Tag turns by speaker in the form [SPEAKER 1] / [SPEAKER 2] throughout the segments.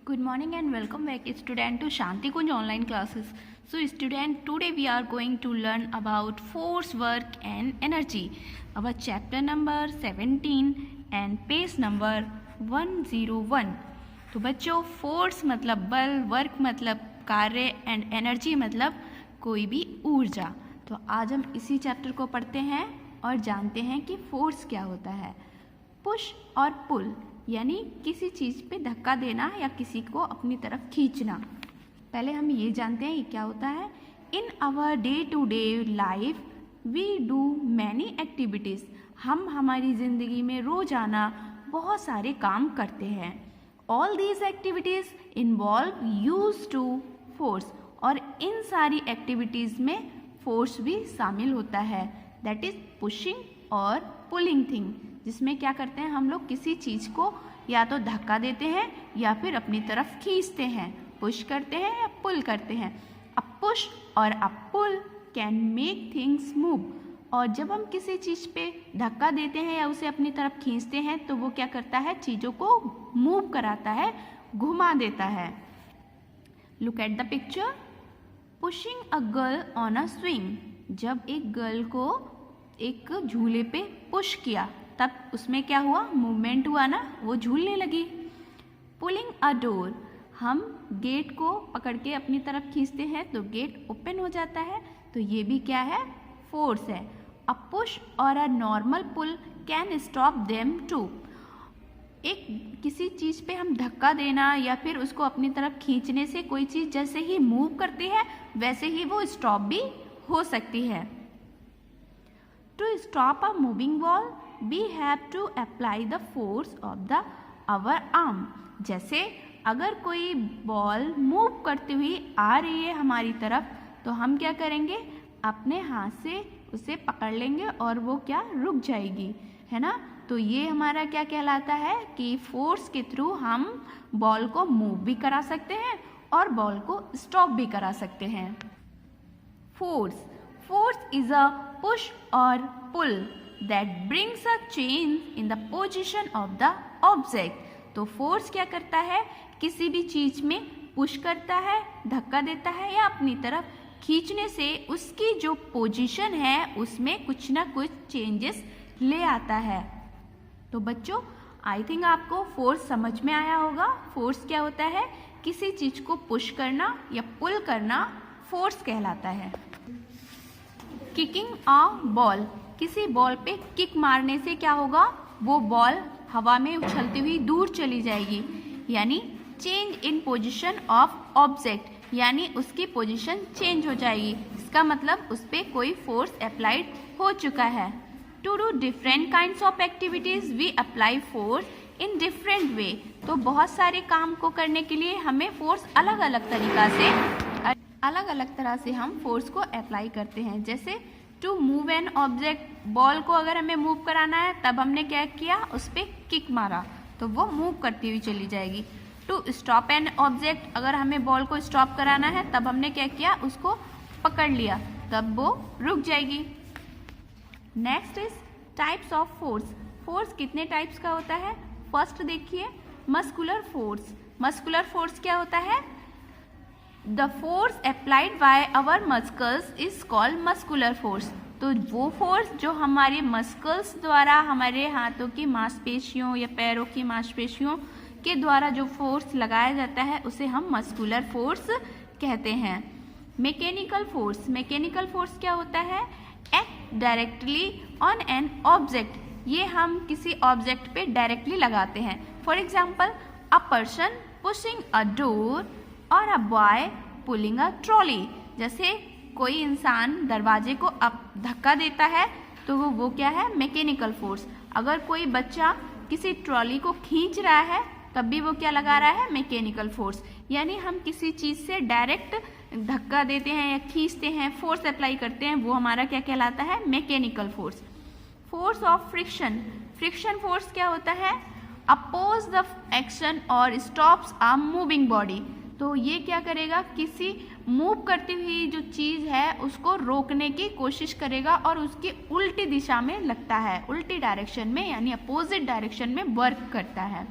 [SPEAKER 1] Good morning and welcome back student to Shanti Kunj online classes. So student, today we are going to learn about force, work and energy. Our chapter number 17 and page number 101. तो बच्चों, force मतलब बल, work मतलब कार्य and energy मतलब कोई भी ऊर्जा. तो आज हम इसी चैप्टर को पढ़ते हैं और जानते हैं कि फोर्स क्या होता है. पुश और पुल यानी किसी चीज़ पे धक्का देना या किसी को अपनी तरफ खींचना. पहले हम ये जानते हैं ये क्या होता है. In our day to day life we do many activities. हम हमारी ज़िंदगी में रोज़ाना बहुत सारे काम करते हैं. All these activities involve use to force. और इन सारी एक्टिविटीज़ में फोर्स भी शामिल होता है. दैट इज़ पुशिंग और पुलिंग थिंग, जिसमें क्या करते हैं हम लोग किसी चीज़ को या तो धक्का देते हैं या फिर अपनी तरफ खींचते हैं. पुश करते हैं या पुल करते हैं. अ पुश और अ पुल कैन मेक थिंग्स मूव. और जब हम किसी चीज़ पे धक्का देते हैं या उसे अपनी तरफ खींचते हैं तो वो क्या करता है, चीज़ों को मूव कराता है, घुमा देता है. Look at the picture. Pushing a girl on a swing. जब एक गर्ल को एक झूले पे पुश किया तब उसमें क्या हुआ, मूवमेंट हुआ ना, वो झूलने लगी. पुलिंग अ डोर. हम गेट को पकड़ के अपनी तरफ खींचते हैं तो गेट ओपन हो जाता है. तो ये भी क्या है, फोर्स है. अ पुश और a normal pull can stop them too. एक किसी चीज़ पे हम धक्का देना या फिर उसको अपनी तरफ खींचने से कोई चीज़ जैसे ही मूव करती है वैसे ही वो स्टॉप भी हो सकती है. To stop a moving ball we have to apply the force of the our arm. जैसे अगर कोई बॉल मूव करती हुई आ रही है हमारी तरफ तो हम क्या करेंगे, अपने हाथ से उसे पकड़ लेंगे और वो क्या रुक जाएगी, है ना. तो ये हमारा क्या कहलाता है कि फोर्स के थ्रू हम बॉल को मूव भी करा सकते हैं और बॉल को स्टॉप भी करा सकते हैं. फोर्स इज अ पुश और पुल that brings a change in the position of the object. तो फोर्स क्या करता है, किसी भी चीज में पुश करता है, धक्का देता है या अपनी तरफ खींचने से उसकी जो पोजीशन है उसमें कुछ ना कुछ चेंजेस ले आता है. तो बच्चों, आई थिंक आपको फोर्स समझ में आया होगा. फोर्स क्या होता है, किसी चीज को पुश करना या पुल करना फोर्स कहलाता है. Kicking a ball. किसी बॉल पे किक मारने से क्या होगा, वो बॉल हवा में उछलती हुई दूर चली जाएगी. यानी change in position of object, यानी उसकी पोजीशन चेंज हो जाएगी. इसका मतलब उस पर कोई फोर्स अप्लाइड हो चुका है. To do different kinds of activities we apply force in different way. तो बहुत सारे काम को करने के लिए हमें फोर्स अलग अलग तरह से हम फोर्स को अप्लाई करते हैं. जैसे to move an object, ball को अगर हमें मूव कराना है तब हमने क्या किया, उस पर किक मारा तो वो मूव करती हुई चली जाएगी. टू स्टॉप एन ऑब्जेक्ट, अगर हमें बॉल को स्टॉप कराना है तब हमने क्या किया, उसको पकड़ लिया तब वो रुक जाएगी. Next is types of force. Force कितने टाइप्स का होता है. फर्स्ट देखिए, मस्कुलर फोर्स. मस्कुलर फोर्स क्या होता है, the force applied by our muscles is called muscular force. तो वो फोर्स जो हमारे मस्कल्स द्वारा, हमारे हाथों की मांसपेशियों या पैरों की मांसपेशियों के द्वारा जो फोर्स लगाया जाता है उसे हम मस्कुलर फोर्स कहते हैं. Mechanical force. मैकेनिकल फोर्स क्या होता है, act directly on an object. ये हम किसी ऑब्जेक्ट पे डायरेक्टली लगाते हैं. For example, a person pushing a door और a boy pulling a trolley. जैसे कोई इंसान दरवाजे को अब धक्का देता है तो वो क्या है, मैकेनिकल फोर्स. अगर कोई बच्चा किसी ट्रॉली को खींच रहा है तब भी वो क्या लगा रहा है, मैकेनिकल फोर्स. यानी हम किसी चीज़ से डायरेक्ट धक्का देते हैं या खींचते हैं, फोर्स अप्लाई करते हैं, वो हमारा क्या कहलाता है, mechanical force. Force of friction. Friction force क्या होता है, अपोज द एक्शन और स्टॉप्स अ मूविंग बॉडी. तो ये क्या करेगा, किसी मूव करती हुई जो चीज़ है उसको रोकने की कोशिश करेगा और उसकी उल्टी दिशा में लगता है, उल्टी डायरेक्शन में यानी अपोजिट डायरेक्शन में वर्क करता है.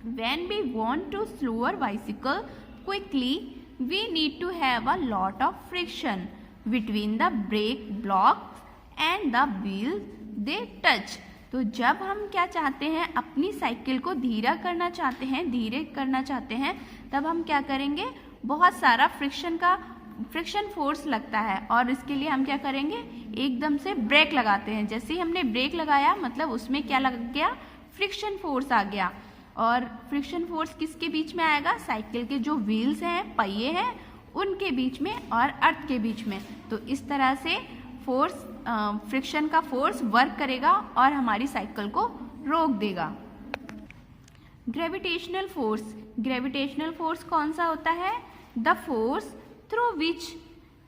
[SPEAKER 1] when we want to slow our bicycle quickly, we need to have a lot of friction between the brake blocks and the wheels they touch. तो जब हम क्या चाहते हैं, अपनी साइकिल को धीरे करना चाहते हैं, तब हम क्या करेंगे, बहुत सारा फ्रिक्शन फोर्स लगता है और इसके लिए हम क्या करेंगे, एकदम से ब्रेक लगाते हैं. जैसे ही हमने ब्रेक लगाया मतलब उसमें क्या लग गया, फ्रिक्शन फोर्स आ गया. और फ्रिक्शन फोर्स किसके बीच में आएगा, साइकिल के जो व्हील्स हैं, पहिए हैं, उनके बीच में और अर्थ के बीच में. तो इस तरह से फ्रिक्शन का फोर्स वर्क करेगा और हमारी साइकिल को रोक देगा. ग्रेविटेशनल फोर्स कौन सा होता है, the force through which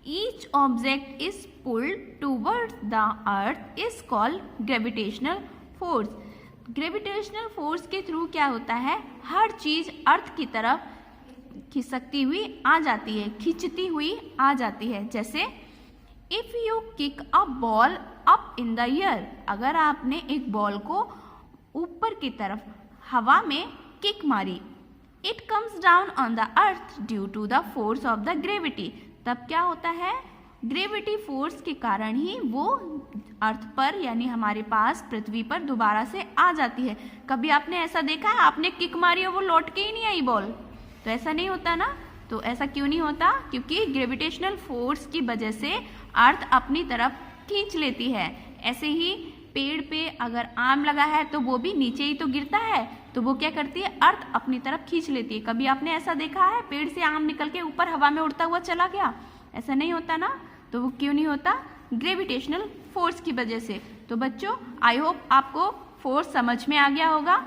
[SPEAKER 1] each object is pulled towards the earth is called gravitational force. Gravitational force के थ्रू क्या होता है, हर चीज अर्थ की तरफ खिसकती हुई आ जाती है, खींचती हुई आ जाती है. जैसे if you kick a ball up in the air, अगर आपने एक बॉल को ऊपर की तरफ हवा में किक मारी, it comes down on the earth due to the force of the gravity. तब क्या होता है, ग्रेविटी फोर्स के कारण ही वो अर्थ पर यानी हमारे पास पृथ्वी पर दोबारा से आ जाती है. कभी आपने ऐसा देखा है, आपने किक मारी और वो लौट के ही नहीं आई बॉल, तो ऐसा नहीं होता ना. तो ऐसा क्यों नहीं होता, क्योंकि ग्रेविटेशनल फोर्स की वजह से अर्थ अपनी तरफ खींच लेती है. ऐसे ही पेड़ पे अगर आम लगा है तो वो भी नीचे ही तो गिरता है, तो वो क्या करती है, अर्थ अपनी तरफ खींच लेती है. कभी आपने ऐसा देखा है, पेड़ से आम निकल के ऊपर हवा में उड़ता हुआ चला गया, ऐसा नहीं होता ना. तो वो क्यों नहीं होता, ग्रेविटेशनल फोर्स की वजह से. तो बच्चों आई होप आपको फोर्स समझ में आ गया होगा.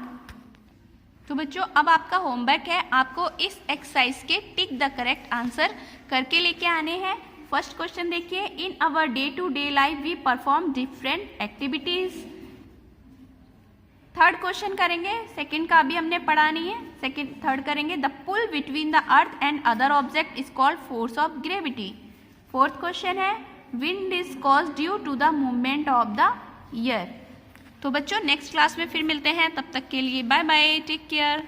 [SPEAKER 1] तो बच्चों अब आपका होमवर्क है, आपको इस एक्सरसाइज के टिक द करेक्ट आंसर करके लेके आने हैं. फर्स्ट क्वेश्चन देखिए, in our day to day life we perform different activities. Third question करेंगे, सेकंड का अभी हमने पढ़ा नहीं है, थर्ड करेंगे, the pull between the earth and other object is called force of gravity. Fourth question है, wind is cause due to the movement of the air. तो बच्चों नेक्स्ट क्लास में फिर मिलते हैं, तब तक के लिए बाय बाय, टेक केयर.